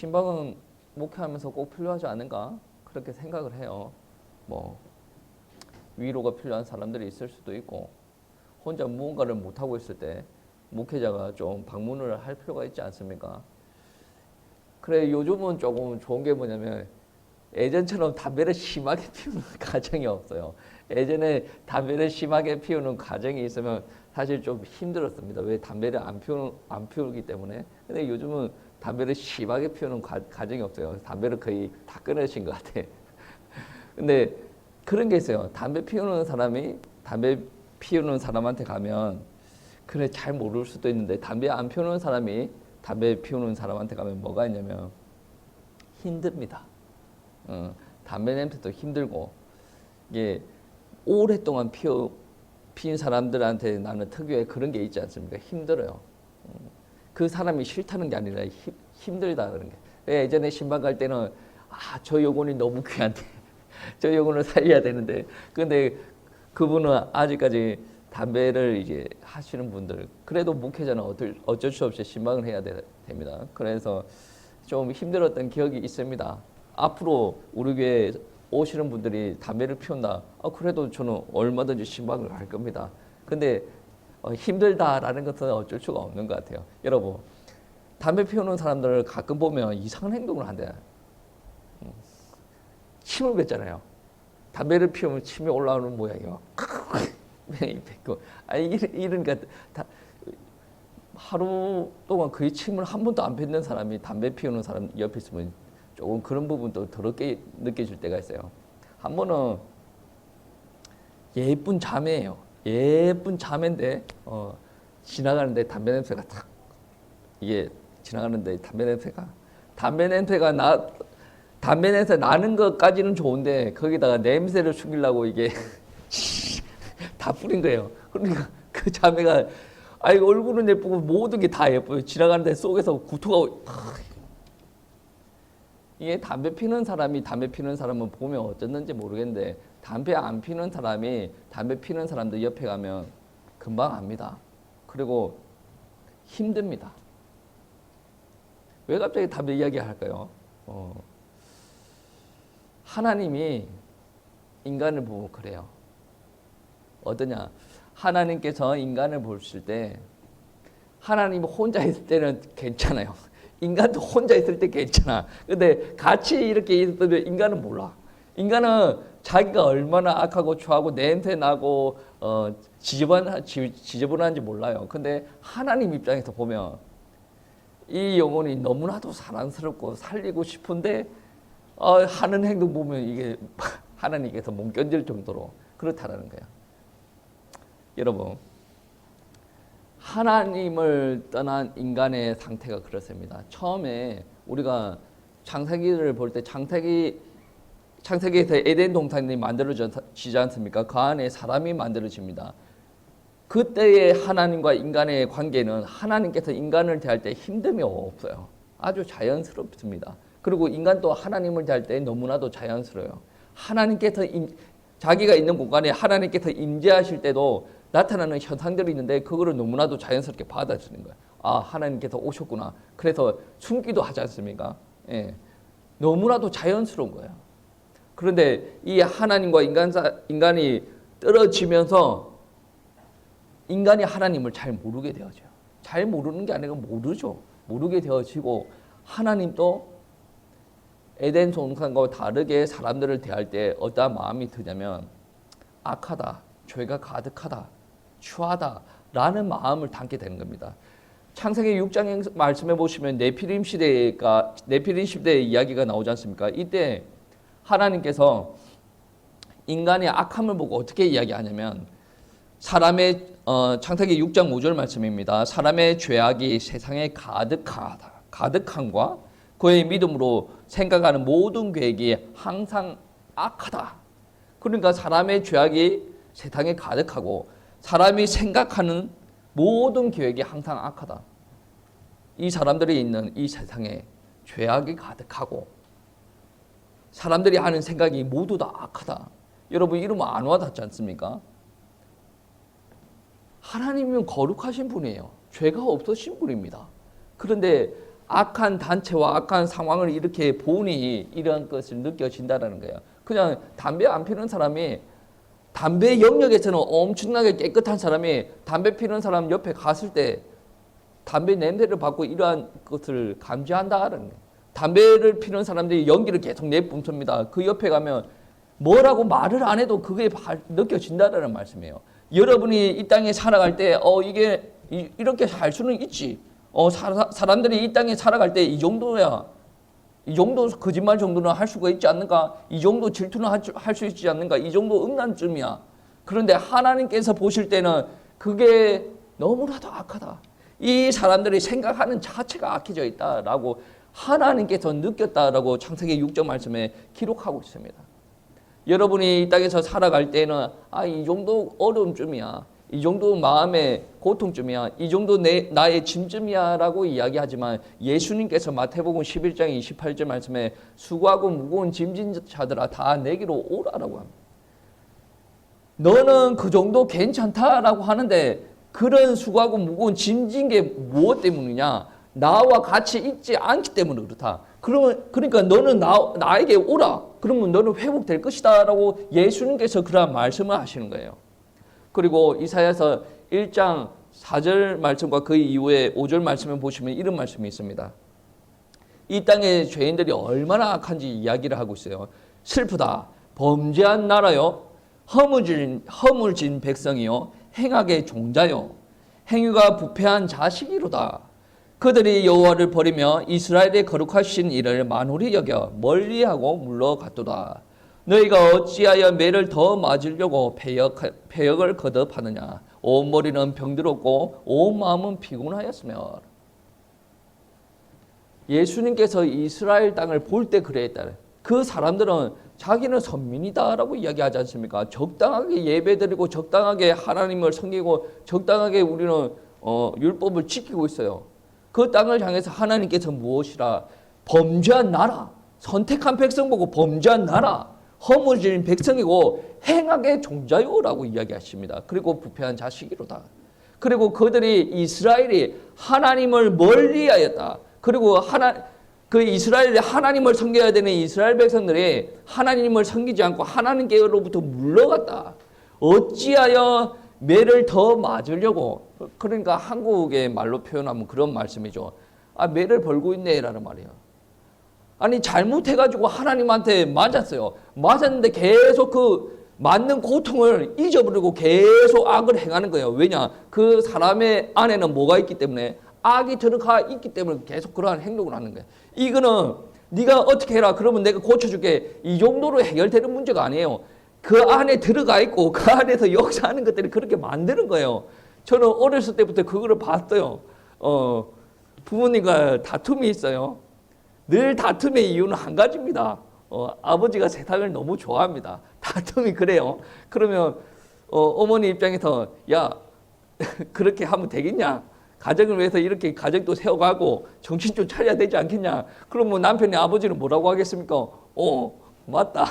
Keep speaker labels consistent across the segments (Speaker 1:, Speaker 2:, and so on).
Speaker 1: 신방은 목회하면서 꼭 필요하지 않은가? 그렇게 생각을 해요. 위로가 필요한 사람들이 있을 수도 있고, 혼자 무언가를 못하고 있을 때 목회자가 좀 방문을 할 필요가 있지 않습니까? 그래, 요즘은 조금 좋은 게 뭐냐면 예전처럼 담배를 심하게 피우는 가정이 없어요. 예전에 담배를 심하게 피우는 가정이 있으면 사실 좀 힘들었습니다. 왜? 담배를 안 피우기 때문에. 근데 요즘은 담배를 심하게 피우는 가정이 없어요. 담배를 거의 다 끊으신 것 같아. 근데 그런 게 있어요. 담배 피우는 사람한테 가면 그래 잘 모를 수도 있는데, 담배 안 피우는 사람이 담배 피우는 사람한테 가면 뭐가 있냐면 힘듭니다. 담배 냄새도 힘들고, 이게 오랫동안 피운 사람들한테 나는 특유의 그런 게 있지 않습니까? 힘들어요. 그 사람이 싫다는 게 아니라 힘들다는 게. 예전에 신방 갈 때는 저 영혼이 너무 귀한데 저 영혼을 살려야 되는데, 근데 그분은 아직까지 담배를 이제 하시는 분들, 그래도 목회자는 어쩔 수 없이 신방을 해야 됩니다. 그래서 좀 힘들었던 기억이 있습니다. 앞으로 우리 교회 오시는 분들이 담배를 피운다. 그래도 저는 얼마든지 신방을 갈 겁니다. 근데 힘들다라는 것은 어쩔 수가 없는 것 같아요. 여러분, 담배 피우는 사람들을 가끔 보면 이상한 행동을 한대. 침을 뱉잖아요. 담배를 피우면 침이 올라오는 모양이요. 뱉고. 이러니까 하루 동안 거의 침을 한 번도 안 뱉는 사람이 담배 피우는 사람 옆에 있으면 조금 그런 부분도 더럽게 느껴질 때가 있어요. 한 번은 예쁜 자매예요. 예쁜 자매인데 지나가는데 담배 냄새가 탁, 이게 지나가는데 담배 냄새 나는 것까지는 좋은데 거기다가 냄새를 숨기려고 이게 다 뿌린 거예요. 그러니까 그 자매가 얼굴은 예쁘고 모든 게 다 예뻐요. 지나가는데 속에서 구토가. 이게 담배 피는 사람은 보면 어쩌는지 모르겠는데, 담배 안 피는 사람이 담배 피는 사람들 옆에 가면 금방 압니다. 그리고 힘듭니다. 왜 갑자기 담배 이야기 할까요? 하나님이 인간을 보고 그래요. 어떠냐? 하나님께서 인간을 보실 때 하나님이 혼자 있을 때는 괜찮아요. 인간도 혼자 있을 때 괜찮아. 근데 같이 이렇게 있으면 인간은 몰라. 인간은 자기가 얼마나 악하고 추하고 냄새 나고 지저분한지 몰라요. 근데 하나님 입장에서 보면 이 영혼이 너무나도 사랑스럽고 살리고 싶은데 하는 행동 보면 이게 하나님께서 못 견딜 정도로 그렇다라는 거예요. 여러분, 하나님을 떠난 인간의 상태가 그렇습니다. 처음에 우리가 창세기를 볼 때 창세기에서 에덴 동산이 만들어지지 않습니까? 그 안에 사람이 만들어집니다. 그때의 하나님과 인간의 관계는 하나님께서 인간을 대할 때 힘듦이 없어요. 아주 자연스럽습니다. 그리고 인간도 하나님을 대할 때 너무나도 자연스러워요. 하나님께서 자기가 있는 공간에 하나님께서 임재하실 때도 나타나는 현상들이 있는데 그거를 너무나도 자연스럽게 받아들이는 거예요. 하나님께서 오셨구나. 그래서 숨기도 하지 않습니까? 예. 너무나도 자연스러운 거예요. 그런데 이 하나님과 인간이 떨어지면서 인간이 하나님을 잘 모르게 되어져요. 잘 모르는 게 아니라 모르죠. 모르게 되어지고, 하나님도 에덴 동산과 다르게 사람들을 대할 때 어떠한 마음이 드냐면 악하다, 죄가 가득하다, 추하다 라는 마음을 담게 되는 겁니다. 창세기 6장에 말씀해 보시면 네피림 시대의 이야기가 나오지 않습니까? 이때 하나님께서 인간의 악함을 보고 어떻게 이야기하냐면, 창세기 6장 5절 말씀입니다. 사람의 죄악이 세상에 가득함과 그의 믿음으로 생각하는 모든 계획이 항상 악하다. 그러니까 사람의 죄악이 세상에 가득하고 사람이 생각하는 모든 계획이 항상 악하다. 이 사람들이 있는 이 세상에 죄악이 가득하고 사람들이 하는 생각이 모두 다 악하다. 여러분, 이러면 안 와닿지 않습니까? 하나님은 거룩하신 분이에요. 죄가 없으신 분입니다. 그런데 악한 단체와 악한 상황을 이렇게 보니 이런 것을 느껴진다는 거예요. 그냥 담배 안 피는 사람이 담배 영역에서는 엄청나게 깨끗한 사람이 담배 피는 사람 옆에 갔을 때 담배 냄새를 맡고 이러한 것을 감지한다는 거예요. 담배를 피는 사람들이 연기를 계속 내뿜습니다. 그 옆에 가면 뭐라고 말을 안 해도 그게 느껴진다는 말씀이에요. 여러분이 이 땅에 살아갈 때 이게 이렇게 살 수는 있지. 사람들이 이 땅에 살아갈 때 이 정도야. 이 정도 거짓말 정도는 할 수가 있지 않는가? 이 정도 질투는 할 수 있지 않는가? 이 정도 음란쯤이야. 그런데 하나님께서 보실 때는 그게 너무나도 악하다. 이 사람들이 생각하는 자체가 악해져 있다라고 하나님께서 느꼈다라고 창세기 6장 말씀에 기록하고 있습니다. 여러분이 이 땅에서 살아갈 때는 이 정도 어려움쯤이야. 이 정도 마음의 고통쯤이야. 이 정도 나의 짐쯤이야 라고 이야기하지만 예수님께서 마태복음 11장 28절 말씀에 수고하고 무거운 짐진 자들아 다 내게로 오라라고 합니다. 너는 그 정도 괜찮다라고 하는데 그런 수고하고 무거운 짐진 게 무엇 때문이냐? 나와 같이 있지 않기 때문에 그렇다. 그러니까 너는 나에게 오라. 그러면 너는 회복될 것이다 라고 예수님께서 그런 말씀을 하시는 거예요. 그리고 이사야서 1장 4절 말씀과 그 이후에 5절 말씀을 보시면 이런 말씀이 있습니다. 이 땅의 죄인들이 얼마나 악한지 이야기를 하고 있어요. 슬프다. 범죄한 나라요. 허물진 백성이요. 행악의 종자요. 행위가 부패한 자식이로다. 그들이 여호와를 버리며 이스라엘의 거룩하신 이를 만홀히 여겨 멀리하고 물러갔도다. 너희가 어찌하여 매를 더 맞으려고 패역을 거듭하느냐. 온 머리는 병들었고 온 마음은 피곤하였으며. 예수님께서 이스라엘 땅을 볼 때 그랬다. 그 사람들은 자기는 선민이다라고 이야기하지 않습니까? 적당하게 예배드리고 적당하게 하나님을 섬기고 적당하게 우리는 율법을 지키고 있어요. 그 땅을 향해서 하나님께서 무엇이라? 범죄한 나라, 선택한 백성 보고 범죄한 나라, 허물진 백성이고 행악의 종자요라고 이야기하십니다. 그리고 부패한 자식이로다. 그리고 그들이 이스라엘이 하나님을 멀리하였다. 그리고 그 이스라엘이 하나님을 섬겨야 되는 이스라엘 백성들이 하나님을 섬기지 않고 하나님께로부터 물러갔다. 어찌하여 매를 더 맞으려고. 그러니까 한국의 말로 표현하면 그런 말씀이죠. 매를 벌고 있네라는 말이에요. 아니 잘못해가지고 하나님한테 맞았어요. 맞았는데 계속 그 맞는 고통을 잊어버리고 계속 악을 행하는 거예요. 왜냐? 그 사람의 안에는 뭐가 있기 때문에 악이 들어가 있기 때문에 계속 그러한 행동을 하는 거예요. 이거는 네가 어떻게 해라 그러면 내가 고쳐줄게 이 정도로 해결되는 문제가 아니에요. 그 안에 들어가 있고 그 안에서 역사하는 것들이 그렇게 만드는 거예요. 저는 어렸을 때부터 그거를 봤어요. 부모님과 다툼이 있어요. 늘 다툼의 이유는 한 가지입니다. 아버지가 세상을 너무 좋아합니다. 다툼이 그래요. 그러면 어머니 입장에서 야 그렇게 하면 되겠냐? 가정을 위해서 이렇게 가정도 세워가고 정신 좀 차려야 되지 않겠냐? 그럼 뭐 남편이 아버지는 뭐라고 하겠습니까? 맞다.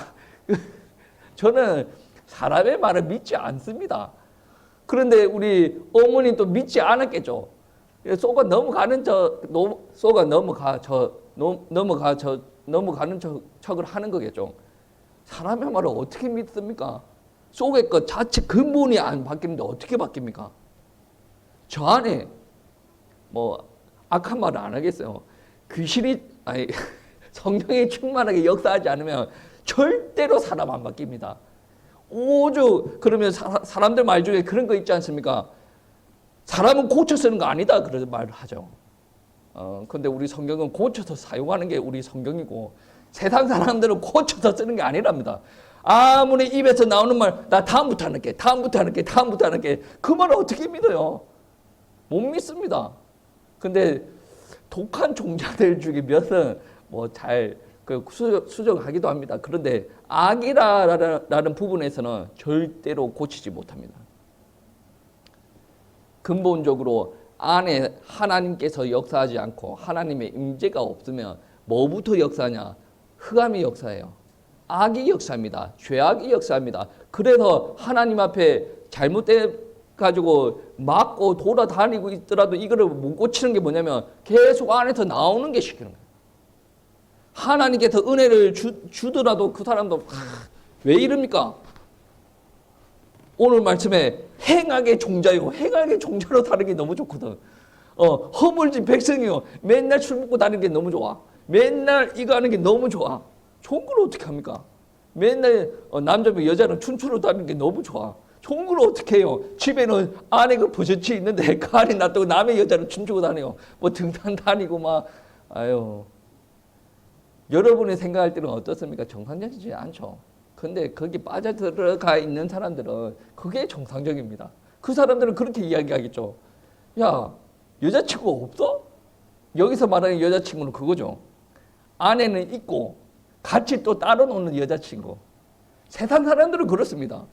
Speaker 1: 저는 사람의 말을 믿지 않습니다. 그런데 우리 어머니도 믿지 않았겠죠. 넘어가는 척을 하는 거겠죠. 사람의 말을 어떻게 믿습니까? 속의 것 자체 근본이 안 바뀌는데 어떻게 바뀝니까? 저 안에 악한 말을 안 하겠어요. 성령이 충만하게 역사하지 않으면 절대로 사람 안 바뀝니다. 오죽 그러면 사람들 말 중에 그런 거 있지 않습니까? 사람은 고쳐 쓰는 거 아니다 그런 말을 하죠. 근데 우리 성경은 고쳐서 사용하는 게 우리 성경이고 세상 사람들은 고쳐서 쓰는 게 아니랍니다. 아무리 입에서 나오는 말 나 다음부터 안 할게 그 말을 어떻게 믿어요? 못 믿습니다. 근데 독한 종자들 중에 몇은 잘 수정하기도 합니다. 그런데 악이라는 부분에서는 절대로 고치지 못합니다. 근본적으로 안에 하나님께서 역사하지 않고 하나님의 임재가 없으면 뭐부터 역사하냐? 흑암이 역사해요. 악이 역사합니다. 죄악이 역사합니다. 그래서 하나님 앞에 잘못된 가지고 맞고 돌아다니고 있더라도 이거를 못 고치는 게 뭐냐면 계속 안에서 나오는 게 시키는 거예요. 하나님께서 은혜를 주더라도 그 사람도 왜 이럽니까? 오늘 말씀에 행악의 종자요. 행악의 종자로 다는 게 너무 좋거든. 허물진 백성이요. 맨날 술 먹고 다니는 게 너무 좋아. 맨날 이거 하는 게 너무 좋아. 좋은 걸 어떻게 합니까? 맨날 남자면 여자는 춤추러 다니는 게 너무 좋아. 좋은 걸 어떻게 해요? 집에는 아내가 버젓이 있는데 그 안에 놔두고 남의 여자를 춤추고 다녀요. 뭐 등산 다니고 막 아유. 여러분이 생각할 때는 어떻습니까? 정상적이지 않죠. 근데 거기 빠져들어가 있는 사람들은 그게 정상적입니다. 그 사람들은 그렇게 이야기하겠죠. 야, 여자친구 없어? 여기서 말하는 여자친구는 그거죠. 아내는 있고 같이 또 따로 노는 여자친구. 세상 사람들은 그렇습니다.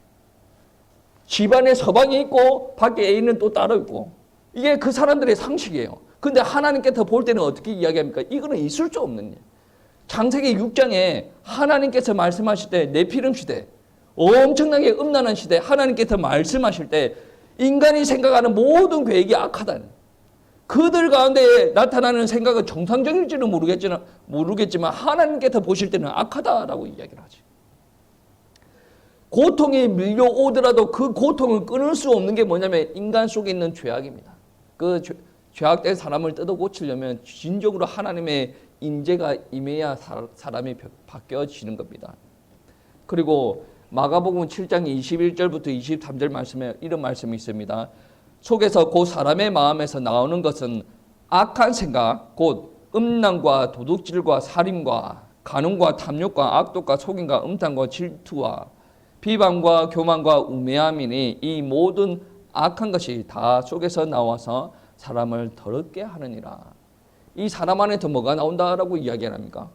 Speaker 1: 집안에 서방이 있고 밖에 애인은 또 따로 있고. 이게 그 사람들의 상식이에요. 근데 하나님께서 볼 때는 어떻게 이야기합니까? 이거는 있을 수 없는 일. 창세기 6장에 하나님께서 말씀하실 때 네피림 시대, 엄청나게 음란한 시대 하나님께서 말씀하실 때 인간이 생각하는 모든 계획이 악하다. 그들 가운데 나타나는 생각은 정상적일지는 모르겠지만 하나님께서 보실 때는 악하다라고 이야기를 하지. 고통이 밀려오더라도 그 고통을 끊을 수 없는 게 뭐냐면 인간 속에 있는 죄악입니다. 그 죄악된 사람을 뜯어 고치려면 진정으로 하나님의 인재가 임해야 사람이 바뀌어지는 겁니다. 그리고 마가복음 7장 21절부터 23절 말씀에 이런 말씀이 있습니다. 속에서 그 사람의 마음에서 나오는 것은 악한 생각, 곧 음란과 도둑질과 살인과 간음과 탐욕과 악독과 속임과 음탕과 질투와 비방과 교만과 우매함이니 이 모든 악한 것이 다 속에서 나와서 사람을 더럽게 하느니라. 이 사람 안에서 뭐가 나온다라고 이야기를 합니까?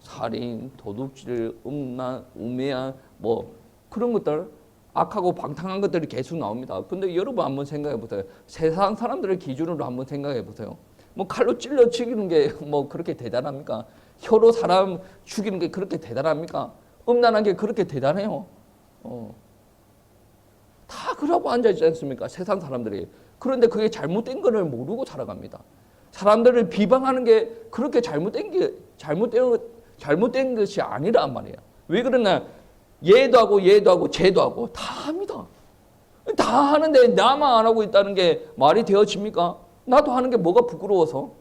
Speaker 1: 살인, 도둑질, 음란, 우매한 뭐 그런 것들 악하고 방탕한 것들이 계속 나옵니다. 근데 여러분 한번 생각해 보세요. 세상 사람들을 기준으로 한번 생각해 보세요. 뭐 칼로 찔러 죽이는 게 뭐 그렇게 대단합니까? 혀로 사람 죽이는 게 그렇게 대단합니까? 음란한 게 그렇게 대단해요. 다 그러고 앉아있지 않습니까? 세상 사람들이. 그런데 그게 잘못된 것을 모르고 살아갑니다. 사람들을 비방하는 게 그렇게 잘못된 것이 아니란 말이에요. 왜 그러냐? 얘도 하고 쟤도 하고 다 합니다. 다 하는데 나만 안 하고 있다는 게 말이 되어집니까? 나도 하는 게 뭐가 부끄러워서?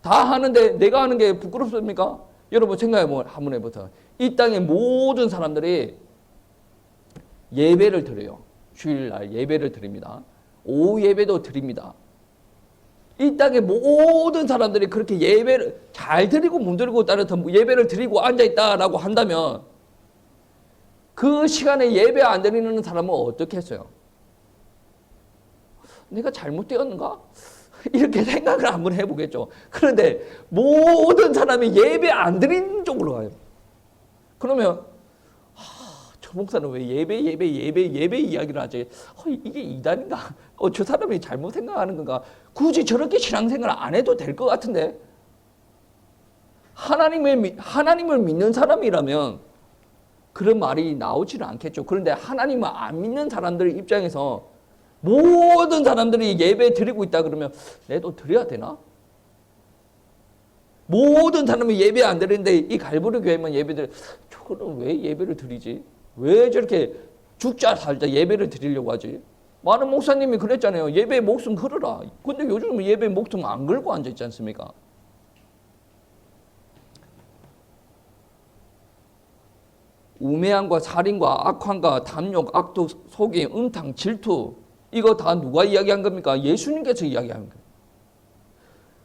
Speaker 1: 다 하는데 내가 하는 게 부끄럽습니까? 여러분 한번 해보세요. 이 땅의 모든 사람들이 예배를 드려요. 주일날 예배를 드립니다. 오후 예배도 드립니다. 이 땅의 모든 사람들이 그렇게 예배를 잘 드리고 못 드리고 따라서 예배를 드리고 앉아있다라고 한다면 그 시간에 예배 안 드리는 사람은 어떻게 했어요? 내가 잘못되었는가? 이렇게 생각을 한번 해보겠죠. 그런데 모든 사람이 예배 안 드리는 쪽으로 가요. 그러면 저 목사는 왜 예배 이야기를 하지? 이게 이단인가? 저 사람이 잘못 생각하는 건가? 굳이 저렇게 신앙생활 안 해도 될 것 같은데? 하나님을 믿는 사람이라면 그런 말이 나오지는 않겠죠. 그런데 하나님을 안 믿는 사람들 입장에서 모든 사람들이 예배 드리고 있다 그러면 내도 드려야 되나? 모든 사람이 예배 안 드리는데 이 갈보리 교회만 예배 드려. 저거는 왜 예배를 드리지? 왜 저렇게 죽자 살자 예배를 드리려고 하지? 많은 목사님이 그랬잖아요. 예배에 목숨 걸어라. 근데 요즘은 예배에 목숨 안 걸고 앉아있지 않습니까? 우매함과 살인과 악함과 탐욕, 악독, 속임, 음탕, 질투 이거 다 누가 이야기한 겁니까? 예수님께서 이야기한 거예요.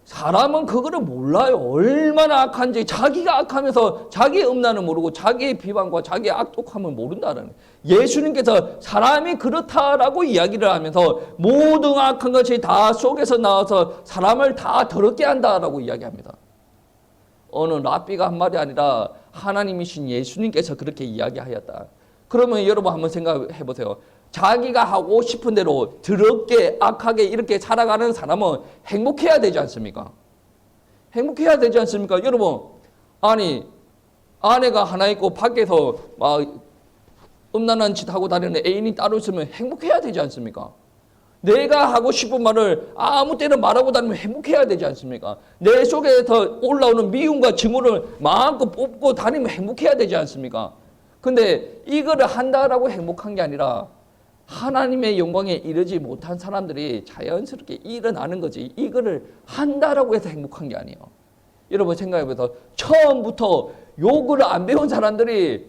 Speaker 1: 사람은 그거를 몰라요. 얼마나 악한지 자기가 악하면서 자기의 음란을 모르고 자기의 비방과 자기의 악독함을 모른다는 예수님께서 사람이 그렇다라고 이야기를 하면서 모든 악한 것이 다 속에서 나와서 사람을 다 더럽게 한다라고 이야기합니다. 어느 랍비가 한 말이 아니라 하나님이신 예수님께서 그렇게 이야기하였다. 그러면 여러분 한번 생각해 보세요. 자기가 하고 싶은 대로 더럽게 악하게 이렇게 살아가는 사람은 행복해야 되지 않습니까? 행복해야 되지 않습니까? 여러분, 아니 아내가 하나 있고 밖에서 막 음란한 짓 하고 다니는 애인이 따로 있으면 행복해야 되지 않습니까? 내가 하고 싶은 말을 아무 때나 말하고 다니면 행복해야 되지 않습니까? 내 속에서 올라오는 미움과 증오를 마음껏 뽑고 다니면 행복해야 되지 않습니까? 근데 이거를 한다라고 행복한 게 아니라 하나님의 영광에 이르지 못한 사람들이 자연스럽게 일어나는 거지, 이거를 한다라고 해서 행복한 게 아니에요. 여러분 생각해보세요. 처음부터 욕을 안 배운 사람들이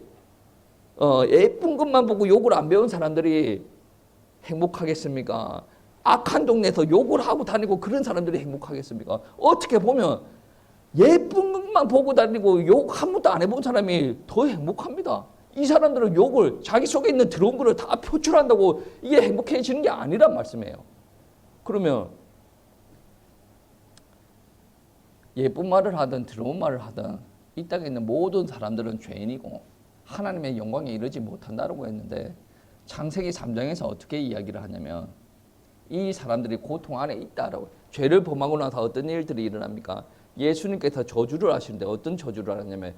Speaker 1: 예쁜 것만 보고 욕을 안 배운 사람들이 행복하겠습니까? 악한 동네에서 욕을 하고 다니고 그런 사람들이 행복하겠습니까? 어떻게 보면 예쁜 것만 보고 다니고 욕 한 번도 안 해본 사람이 더 행복합니다. 이 사람들은 욕을 자기 속에 있는 더러운 거를 다 표출한다고 이게 행복해지는 게 아니란 말씀이에요. 그러면 예쁜 말을 하든 더러운 말을 하든 이 땅에 있는 모든 사람들은 죄인이고 하나님의 영광에 이르지 못한다라고 했는데 창세기 3장에서 어떻게 이야기를 하냐면 이 사람들이 고통 안에 있다라고. 죄를 범하고 나서 어떤 일들이 일어납니까? 예수님께서 저주를 하시는데 어떤 저주를 하냐면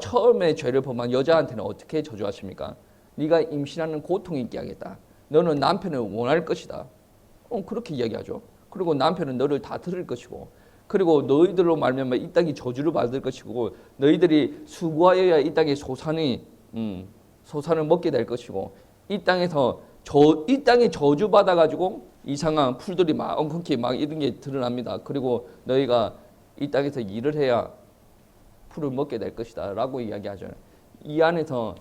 Speaker 1: 처음에 죄를 범한 여자한테는 어떻게 저주하십니까? 네가 임신하는 고통이 있게 하겠다. 너는 남편을 원할 것이다. 그렇게 이야기하죠. 그리고 남편은 너를 다 들을 것이고, 그리고 너희들로 말미암아 이 땅이 저주를 받을 것이고, 너희들이 수고하여야 이 땅의 소산을 먹게 될 것이고, 이 땅에 저주 받아가지고 이상한 풀들이 막 엉겅퀴 막 이런 게 드러납니다. 그리고 너희가 이 땅에서 일을 해야 풀을 먹게 될 것이다 라고 이야기하죠. 이 안에서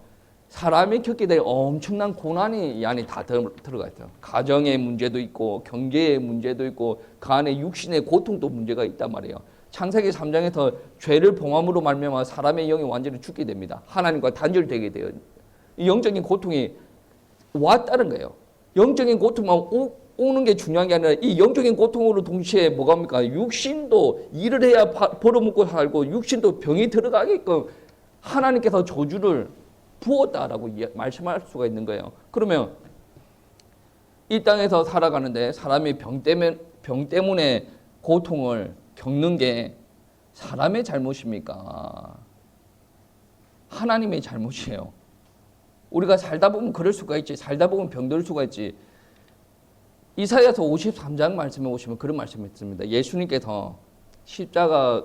Speaker 1: 사람이 겪게 될 엄청난 고난이 이 안에 다 들어가 있어요. 가정의 문제도 있고 경제의 문제도 있고 그 안에 육신의 고통도 문제가 있단 말이에요. 창세기 3장에서 죄를 범함으로 말미암아 사람의 영이 완전히 죽게 됩니다. 하나님과 단절되게 돼요. 이 영적인 고통이 왔다는 거예요. 영적인 고통만 오는 게 중요한 게 아니라 이 영적인 고통으로 동시에 뭐가 합니까? 육신도 일을 해야 벌어먹고 살고 육신도 병이 들어가게끔 하나님께서 저주를 부었다라고 말씀할 수가 있는 거예요. 그러면 이 땅에서 살아가는데 사람이 병 때문에 고통을 겪는 게 사람의 잘못입니까? 하나님의 잘못이에요. 우리가 살다 보면 그럴 수가 있지. 살다 보면 병들 수가 있지. 이사야서 53장 말씀에 오시면 그런 말씀이 있습니다. 예수님께서 십자가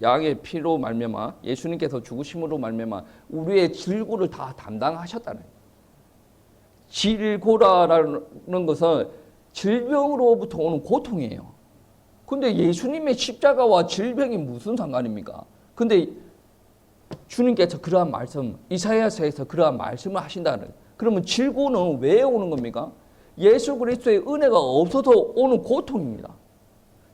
Speaker 1: 양의 피로 말미암아 예수님께서 죽으심으로 말미암아 우리의 질고를 다 담당하셨다는 거예요. 질고라는 것은 질병으로부터 오는 고통이에요. 근데 예수님의 십자가와 질병이 무슨 상관입니까? 근데 주님께서 그러한 말씀, 이사야서에서 그러한 말씀을 하신다는 거예요. 그러면 질고는 왜 오는 겁니까? 예수 그리스도의 은혜가 없어서 오는 고통입니다.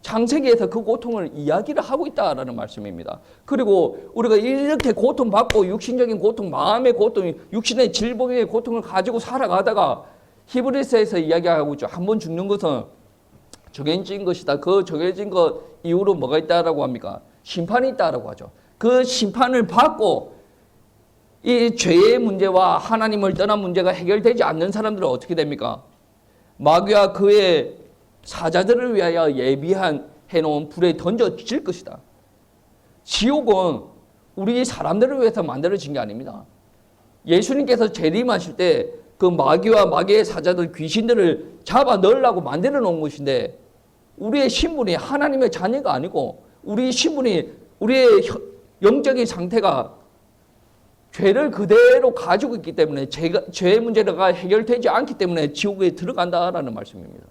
Speaker 1: 창세기에서 그 고통을 이야기를 하고 있다라는 말씀입니다. 그리고 우리가 이렇게 고통받고 육신적인 고통, 마음의 고통, 육신의 질병의 고통을 가지고 살아가다가 히브리서에서 이야기하고 있죠. 한 번 죽는 것은 정해진 것이다. 그 정해진 것 이후로 뭐가 있다라고 합니까? 심판이 있다라고 하죠. 그 심판을 받고 이 죄의 문제와 하나님을 떠난 문제가 해결되지 않는 사람들은 어떻게 됩니까? 마귀와 그의 사자들을 위하여 해놓은 불에 던져질 것이다. 지옥은 우리 사람들을 위해서 만들어진 게 아닙니다. 예수님께서 재림하실 때 그 마귀와 마귀의 사자들, 귀신들을 잡아 넣으려고 만들어 놓은 것인데 우리의 신분이 하나님의 자녀가 아니고 우리 신분이 우리의 영적인 상태가 죄를 그대로 가지고 있기 때문에 죄의 문제가 해결되지 않기 때문에 지옥에 들어간다라는 말씀입니다.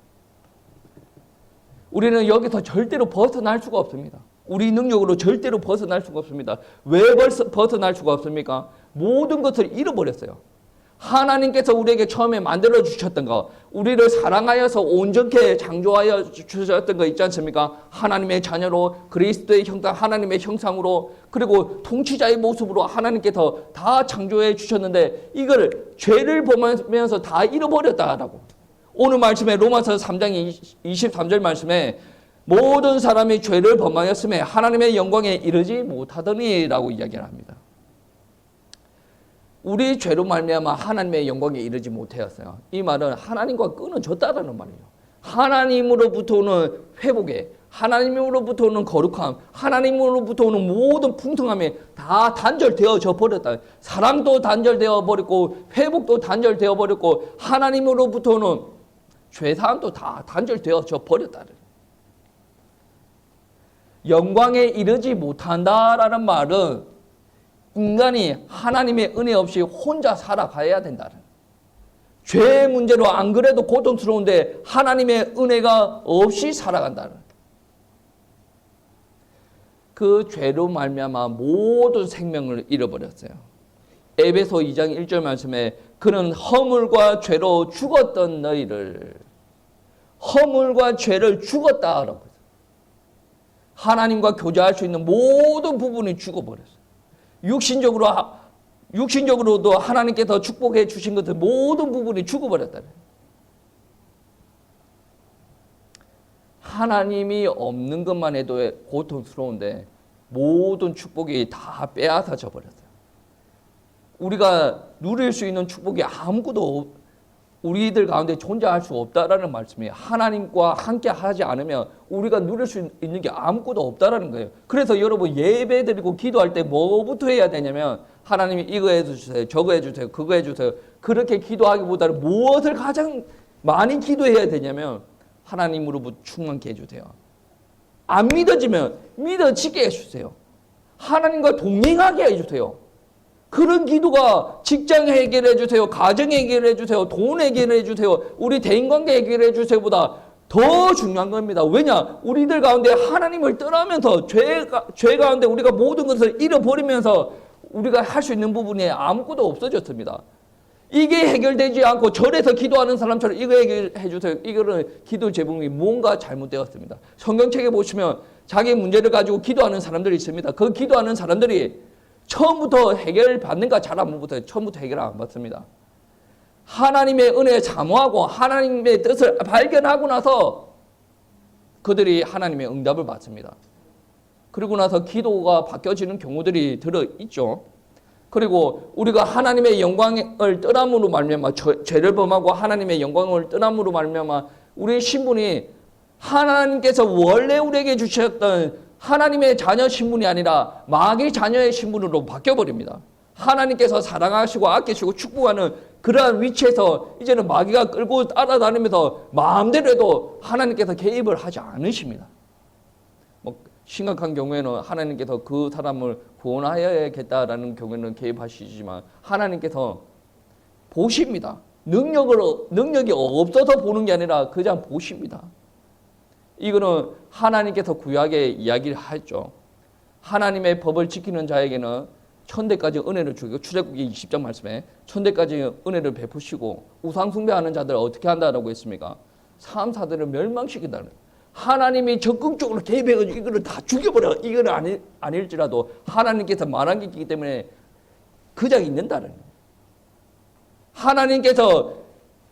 Speaker 1: 우리는 여기서 절대로 벗어날 수가 없습니다. 우리 능력으로 절대로 벗어날 수가 없습니다. 왜 벗어날 수가 없습니까? 모든 것을 잃어버렸어요. 하나님께서 우리에게 처음에 만들어 주셨던 거, 우리를 사랑하여서 온전케 창조하여 주셨던 거 있지 않습니까? 하나님의 자녀로, 그리스도의 형상, 하나님의 형상으로, 그리고 통치자의 모습으로 하나님께서 다 창조해 주셨는데 이걸 죄를 범하면서 다 잃어버렸다라고. 오늘 말씀에 로마서 3장 23절 말씀에 모든 사람이 죄를 범하였음에 하나님의 영광에 이르지 못하더니라고 이야기를 합니다. 우리 죄로 말미암아 하나님의 영광에 이르지 못하였어요. 이 말은 하나님과 끊어졌다라는 말이에요. 하나님으로부터 오는 회복에, 하나님으로부터 오는 거룩함, 하나님으로부터 오는 모든 풍성함이 다 단절되어져 버렸다. 사랑도 단절되어 버렸고 회복도 단절되어 버렸고 하나님으로부터 오는 죄사함도 다 단절되어져 버렸다. 영광에 이르지 못한다라는 말은 인간이 하나님의 은혜 없이 혼자 살아가야 된다는, 죄의 문제로 안 그래도 고통스러운데 하나님의 은혜가 없이 살아간다는, 그 죄로 말미암아 모든 생명을 잃어버렸어요. 에베소 2장 1절 말씀에 그는 허물과 죄로 죽었던 너희를, 허물과 죄를 죽었다라고 했어요. 하나님과 교제할 수 있는 모든 부분이 죽어버렸어요. 육신적으로도 하나님께서 축복해 주신 것들 모든 부분이 죽어버렸다. 하나님이 없는 것만 해도 고통스러운데 모든 축복이 다 빼앗아져 버렸어요. 우리가 누릴 수 있는 축복이 아무것도 우리들 가운데 존재할 수 없다라는 말씀이에요. 하나님과 함께 하지 않으면 우리가 누릴 수 있는 게 아무것도 없다라는 거예요. 그래서 여러분 예배 드리고 기도할 때 뭐부터 해야 되냐면 하나님이 이거 해주세요, 저거 해주세요, 그거 해주세요. 그렇게 기도하기보다는 무엇을 가장 많이 기도해야 되냐면 하나님으로부터 충만케 해주세요. 안 믿어지면 믿어지게 해주세요. 하나님과 동행하게 해주세요. 그런 기도가 직장 해결해 주세요, 가정 해결해 주세요, 돈 해결해 주세요, 우리 대인관계 해결해 주세요보다 더 중요한 겁니다. 왜냐? 우리들 가운데 하나님을 떠나면서 죄 가운데 우리가 모든 것을 잃어버리면서 우리가 할 수 있는 부분이 아무것도 없어졌습니다. 이게 해결되지 않고 절에서 기도하는 사람처럼 이거 해결해 주세요. 이거는 기도 제목이 뭔가 잘못되었습니다. 성경책에 보시면 자기 문제를 가지고 기도하는 사람들이 있습니다. 그 기도하는 사람들이 처음부터 해결받는가 잘 안 못해요. 처음부터 해결 안 받습니다. 하나님의 은혜에 사모하고 하나님의 뜻을 발견하고 나서 그들이 하나님의 응답을 받습니다. 그리고 나서 기도가 바뀌어지는 경우들이 들어있죠. 그리고 우리가 하나님의 영광을 떠남으로 말미암아 죄를 범하고 하나님의 영광을 떠남으로 말미암아 우리의 신분이 하나님께서 원래 우리에게 주셨던 하나님의 자녀 신분이 아니라 마귀 자녀의 신분으로 바뀌어버립니다. 하나님께서 사랑하시고 아끼시고 축복하는 그러한 위치에서 이제는 마귀가 끌고 따라다니면서 마음대로 해도 하나님께서 개입을 하지 않으십니다. 심각한 경우에는 하나님께서 그 사람을 구원하여야겠다라는 경우에는 개입하시지만 하나님께서 보십니다. 능력이 없어서 보는 게 아니라 그냥 보십니다. 이거는 하나님께서 구약에 이야기를 하죠. 하나님의 법을 지키는 자에게는 천대까지 은혜를 주고, 출애굽기 20장 말씀에 천대까지 은혜를 베푸시고 우상 숭배하는 자들을 어떻게 한다라고 했습니까? 사람사들을 멸망시킨다는, 하나님이 적극적으로 개입해가지고 이거를 다 죽여버려. 이거는 아닐지라도 하나님께서 말한 게 있기 때문에 그냥 있는다는, 하나님께서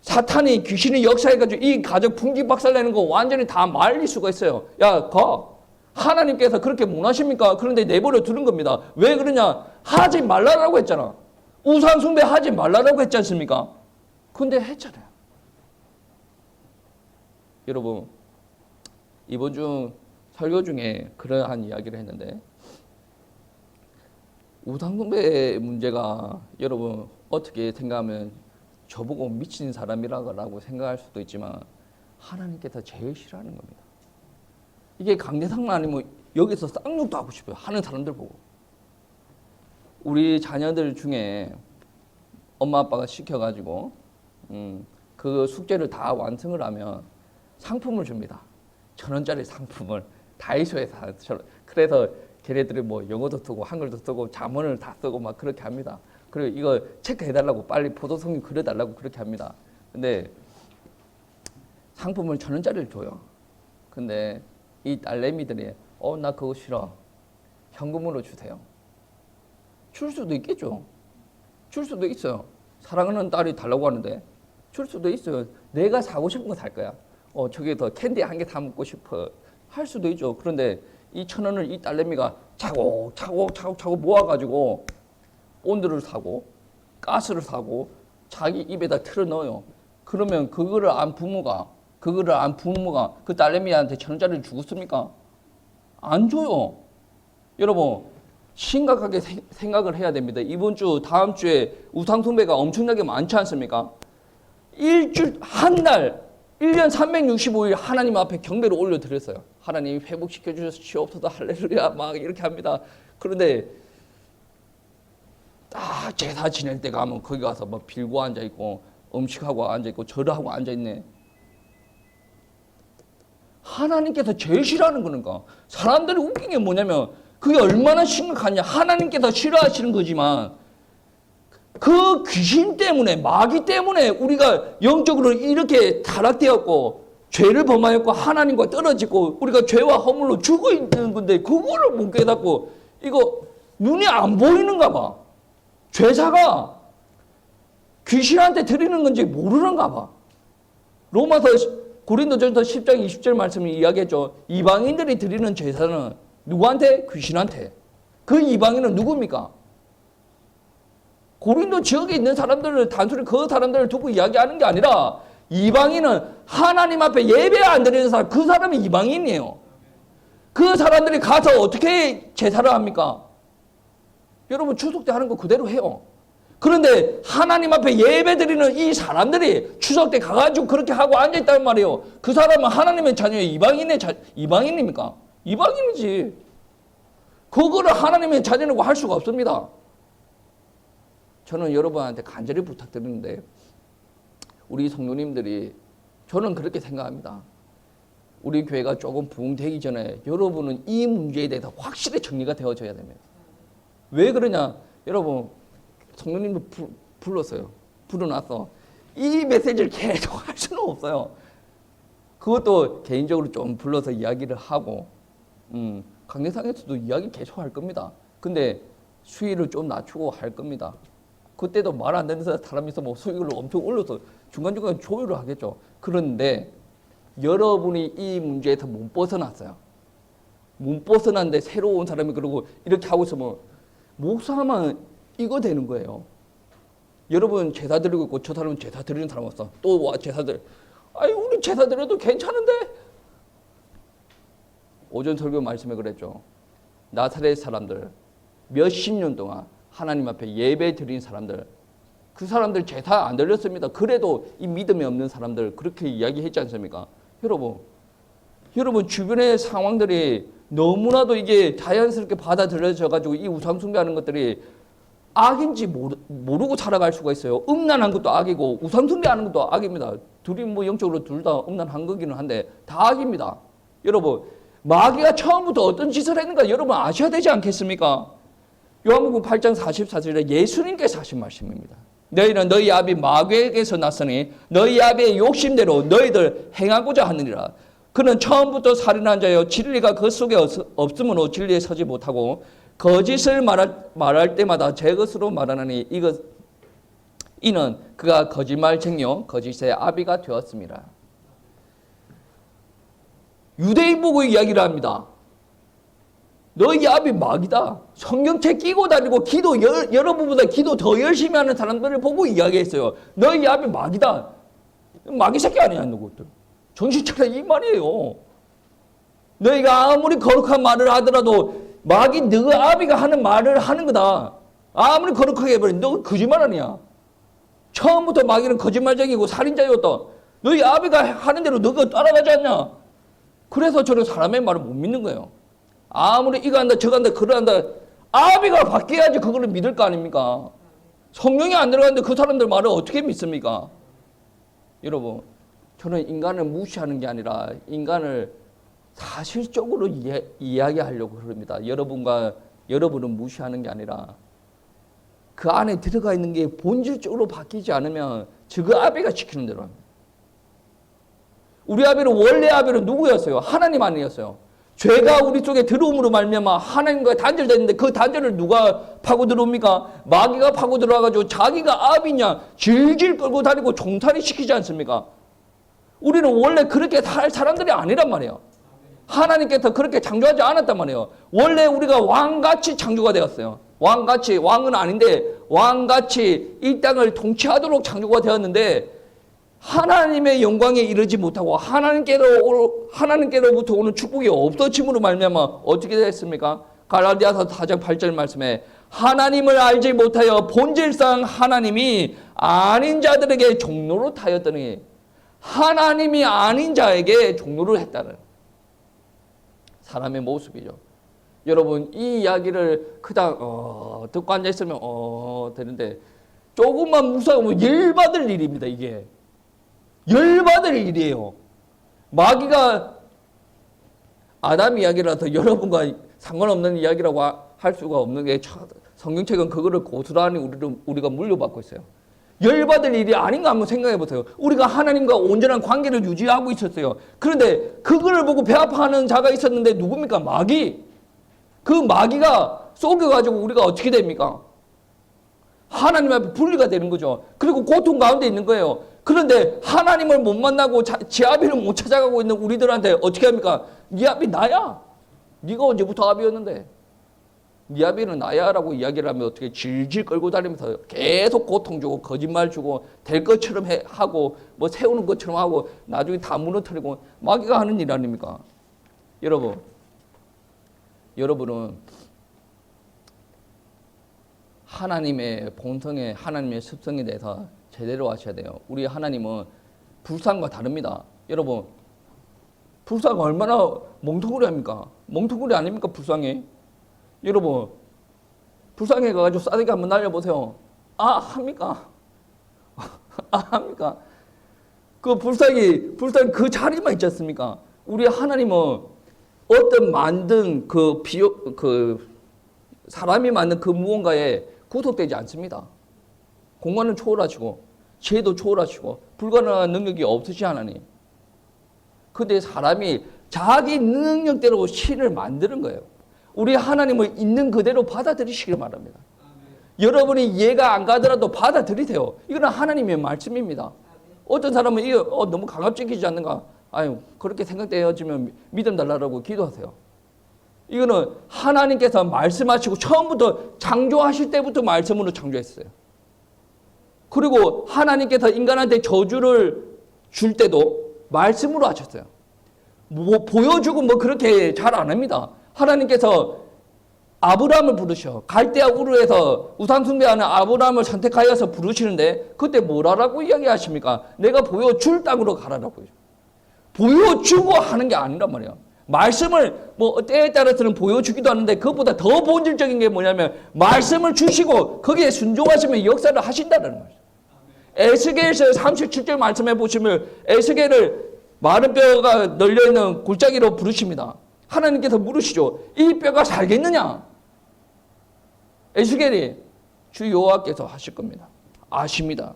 Speaker 1: 사탄이 귀신이 역사해가지고 이 가족 풍지박살내는 거 완전히 다 말릴 수가 있어요. 야, 가. 하나님께서 그렇게 원하십니까? 그런데 내버려 두는 겁니다. 왜 그러냐? 하지 말라라고 했잖아. 우상 숭배 하지 말라라고 했지 않습니까? 근데 했잖아요. 여러분, 이번 주 설교 중에 그러한 이야기를 했는데, 우상 숭배 문제가 여러분 어떻게 생각하면 저보고 미친 사람이라고 생각할 수도 있지만 하나님께서 제일 싫어하는 겁니다. 이게 강대상만 아니면 여기서 쌍욕도 하고 싶어요. 하는 사람들 보고. 우리 자녀들 중에 엄마 아빠가 시켜가지고 그 숙제를 다 완성을 하면 상품을 줍니다. 1,000원짜리 상품을 다이소에서. 그래서 걔네들이 뭐 영어도 쓰고 한글도 쓰고 자문을 다 쓰고 막 그렇게 합니다. 그리고 이거 체크해달라고 빨리 포도송이 그려달라고 그렇게 합니다. 근데 상품을 1,000원짜리를 줘요. 근데 이 딸내미들이 나 그거 싫어. 현금으로 주세요. 줄 수도 있겠죠. 줄 수도 있어요. 사랑하는 딸이 달라고 하는데 줄 수도 있어요. 내가 사고 싶은 거 살 거야. 저기서 캔디 한 개 사 먹고 싶어. 할 수도 있죠. 그런데 이 1,000원을 이 딸내미가 차곡차곡 모아가지고 온도를 사고 가스를 사고 자기 입에다 틀어 넣어요. 그러면 그거를 안 부모가 그거를 안 부모가 그 딸내미한테 1,000원짜리를 주겠습니까? 안 줘요. 여러분 심각하게 생각을 해야 됩니다. 이번 주 다음 주에 우상숭배가 엄청나게 많지 않습니까? 한 날 1년 365일 하나님 앞에 경배를 올려드렸어요. 하나님 회복시켜 주시옵소서 할렐루야 막 이렇게 합니다. 그런데 딱 제사 지낼 때 가면 거기 가서 막 빌고 앉아있고 음식하고 앉아있고 절하고 앉아있네. 하나님께서 제일 싫어하는 거니까. 사람들이 웃긴 게 뭐냐면 그게 얼마나 심각하냐. 하나님께서 싫어하시는 거지만 그 귀신 때문에 마귀 때문에 우리가 영적으로 이렇게 타락되었고 죄를 범하였고 하나님과 떨어지고 우리가 죄와 허물로 죽어 있는 건데 그거를 못 깨닫고 이거 눈이 안 보이는가 봐. 죄사가 귀신한테 드리는 건지 모르는가 봐. 로마서 고린도전서 10장 20절 말씀이 이야기했죠. 이방인들이 드리는 제사는 누구한테? 귀신한테. 그 이방인은 누굽니까? 고린도 지역에 있는 사람들을 단순히 그 사람들을 두고 이야기하는 게 아니라 이방인은 하나님 앞에 예배 안 드리는 사람, 그 사람이 이방인이에요. 그 사람들이 가서 어떻게 제사를 합니까? 여러분 추석 때 하는 거 그대로 해요. 그런데 하나님 앞에 예배 드리는 이 사람들이 추석 때 가가지고 그렇게 하고 앉아있단 말이에요. 그 사람은 하나님의 자녀예요. 이방인입니까? 이방인이지. 그거를 하나님의 자녀라고 할 수가 없습니다. 저는 여러분한테 간절히 부탁드리는데 우리 성도님들이 저는 그렇게 생각합니다. 우리 교회가 조금 부흥되기 전에 여러분은 이 문제에 대해서 확실히 정리가 되어져야 됩니다. 왜 그러냐? 여러분 성도님도 불렀어요. 불어놨어. 이 메시지를 계속 할 수는 없어요. 그것도 개인적으로 좀 불러서 이야기를 하고 강대상에서도 이야기 계속 할 겁니다. 근데 수위를 좀 낮추고 할 겁니다. 그때도 말 안 되는 사람이 있어 뭐 수익을 엄청 올려서 중간중간 조율을 하겠죠. 그런데 여러분이 이 문제에서 못 벗어났어요. 못 벗어났는데 새로 온 사람이 그러고 이렇게 하고 있으면 목사만 이거 되는 거예요. 여러분 제사 드리고 있고 저 사람은 제사 드리는 사람 없어. 또 와 제사 드려. 아니 우리 제사 드려도 괜찮은데? 오전 설교 말씀에 그랬죠. 나사렛 사람들 몇십 년 동안 하나님 앞에 예배 드린 사람들, 그 사람들 제사 안 드렸습니다. 그래도 이 믿음이 없는 사람들 그렇게 이야기했지 않습니까? 여러분 주변의 상황들이 너무나도 이게 자연스럽게 받아들여져가지고 이 우상숭배하는 것들이 악인지 모르고 살아갈 수가 있어요. 음란한 것도 악이고 우상숭배하는 것도 악입니다. 둘이 뭐 영적으로 둘 다 음란한 거기는 한데 다 악입니다. 여러분 마귀가 처음부터 어떤 짓을 했는가 여러분 아셔야 되지 않겠습니까? 요한복음 8장 44절에 예수님께서 하신 말씀입니다. 너희는 너희 아비 마귀에게서 났으니 너희 아비의 욕심대로 너희들 행하고자 하느니라. 그는 처음부터 살인한 자여 진리가 그 속에 없으므로 진리에 서지 못하고 거짓을 말할 때마다 제 것으로 말하느니 이는 그가 거짓말쟁이요 거짓의 아비가 되었습니다. 유대인 보고 이야기를 합니다. 너희 아비 마귀다. 성경책 끼고 다니고 기도 여러분보다 기도 더 열심히 하는 사람들을 보고 이야기했어요. 너희 아비 마귀다. 마귀 새끼 아니야 누구들. 정신 차려 이 말이에요. 너희가 아무리 거룩한 말을 하더라도 마귀 너 아비가 하는 말을 하는 거다. 아무리 거룩하게 해버린 너 거짓말 아니야. 처음부터 마귀는 거짓말쟁이고 살인자였다. 너희 아비가 하는 대로 너가 따라가지 않냐. 그래서 저는 사람의 말을 못 믿는 거예요. 아무리 이거 한다 저거 한다 그러 한다 아비가 바뀌어야지 그거를 믿을 거 아닙니까? 성령이 안 들어가는데 그 사람들 말을 어떻게 믿습니까? 여러분 저는 인간을 무시하는 게 아니라 인간을 사실적으로 이야기하려고 그럽니다. 여러분은 무시하는 게 아니라 그 안에 들어가 있는 게 본질적으로 바뀌지 않으면 그 아비가 시키는 대로 합니다. 우리 아비는 원래 아비는 누구였어요? 하나님 아니었어요. 죄가 우리 속에 들어옴으로 말미암아 하나님과 단절됐는데 그 단절을 누가 파고 들어옵니까? 마귀가 파고 들어와가지고 자기가 아비냐 질질 끌고 다니고 종살이 시키지 않습니까? 우리는 원래 그렇게 살 사람들이 아니란 말이에요. 하나님께서 그렇게 창조하지 않았단 말이에요. 원래 우리가 왕같이 창조가 되었어요. 왕은 아닌데 왕같이 이 땅을 통치하도록 창조가 되었는데 하나님의 영광에 이르지 못하고 하나님께로부터 오는 축복이 없어짐으로 말미암아 어떻게 됐습니까? 갈라디아서 4장 8절 말씀에 하나님을 알지 못하여 본질상 하나님이 아닌 자들에게 종로로 타였더니 하나님이 아닌 자에게 종로를 했다는 사람의 모습이죠. 여러분 이 이야기를 그냥 듣고 앉아있으면 되는데 조금만 무서우면 열받을 일입니다. 이게 열받을 일이에요. 마귀가 아담 이야기라서 여러분과 상관없는 이야기라고 할 수가 없는 게 성경책은 그거를 고스란히 우리가 물려받고 있어요. 열받을 일이 아닌가 한번 생각해 보세요. 우리가 하나님과 온전한 관계를 유지하고 있었어요. 그런데 그거를 보고 배 아파하는 자가 있었는데 누굽니까? 마귀. 그 마귀가 속여가지고 우리가 어떻게 됩니까? 하나님 앞에 분리가 되는 거죠. 그리고 고통 가운데 있는 거예요. 그런데 하나님을 못 만나고 제 아비를 못 찾아가고 있는 우리들한테 어떻게 합니까? 네 아비 나야. 네가 언제부터 아비였는데? 네 아비는 나야 라고 이야기를 하면 어떻게 질질 끌고 다니면서 계속 고통 주고 거짓말 주고 될 것처럼 하고 뭐 세우는 것처럼 하고 나중에 다 무너뜨리고 마귀가 하는 일 아닙니까? 여러분은 하나님의 본성에 하나님의 습성에 대해서 제대로 아셔야 돼요. 우리 하나님은 불상과 다릅니다. 여러분 불상은 얼마나 멍텅구리 합니까? 멍텅구리 아닙니까? 불상이. 여러분 불쌍해 가지고 싸대기 한번 날려보세요. 합니까? 합니까? 그 불쌍히 그 자리만 있지 않습니까? 우리 하나님은 어떤 만든 그 사람이 만든 그 무언가에 구속되지 않습니다. 공간은 초월하시고 죄도 초월하시고 불가능한 능력이 없으신 하나님. 근데 사람이 자기 능력대로 신을 만드는 거예요. 우리 하나님을 있는 그대로 받아들이시길 바랍니다. 여러분이 이해가 안 가더라도 받아들이세요. 이거는 하나님의 말씀입니다. 어떤 사람은 이거 너무 강압적이지 않는가? 그렇게 생각되어지면 믿음 달라고 기도하세요. 이거는 하나님께서 말씀하시고 처음부터 창조하실 때부터 말씀으로 창조했어요. 그리고 하나님께서 인간한테 저주를 줄 때도 말씀으로 하셨어요. 보여주고 그렇게 잘 안 합니다. 하나님께서 아브라함을 부르셔. 갈대아 우르에서 우상 숭배하는 아브라함을 선택하여서 부르시는데 그때 뭐라고 이야기하십니까? 내가 보여줄 땅으로 가라라고요. 보여주고 하는 게 아니란 말이에요. 말씀을 때에 따라서는 보여주기도 하는데 그것보다 더 본질적인 게 뭐냐면 말씀을 주시고 거기에 순종하시면 역사를 하신다는 말이에요. 에스겔서 37절 말씀해 보시면 에스겔을 마른 뼈가 널려있는 골짜기로 부르십니다. 하나님께서 물으시죠. 이 뼈가 살겠느냐? 에스겔이 주 여호와께서 하실 겁니다. 아십니다.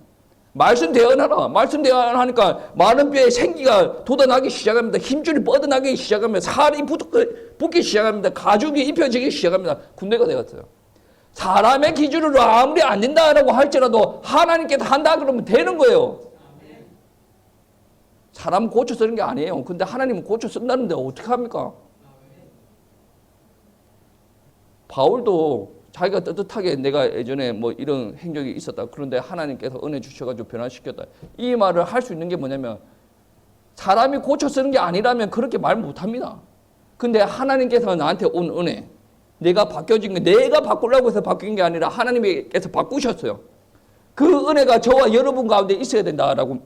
Speaker 1: 말씀 대언하라. 말씀 대언하니까 마른 뼈에 생기가 돋아나기 시작합니다. 힘줄이 뻗어나기 시작합니다. 살이 붙기 시작합니다. 가죽이 입혀지기 시작합니다. 군대가 되었어요. 사람의 기준으로 아무리 안 된다라고 할지라도 하나님께서 한다 그러면 되는 거예요. 사람 고쳐 쓰는 게 아니에요. 근데 하나님은 고쳐 쓴다는데 어떻게 합니까? 바울도 자기가 떳떳하게 내가 예전에 이런 행적이 있었다. 그런데 하나님께서 은혜 주셔가지고 변화시켰다. 이 말을 할 수 있는 게 뭐냐면 사람이 고쳐 쓰는 게 아니라면 그렇게 말 못합니다. 근데 하나님께서 나한테 온 은혜, 내가 바뀌어진 게 내가 바꾸려고 해서 바뀐 게 아니라 하나님께서 바꾸셨어요. 그 은혜가 저와 여러분 가운데 있어야 된다라고.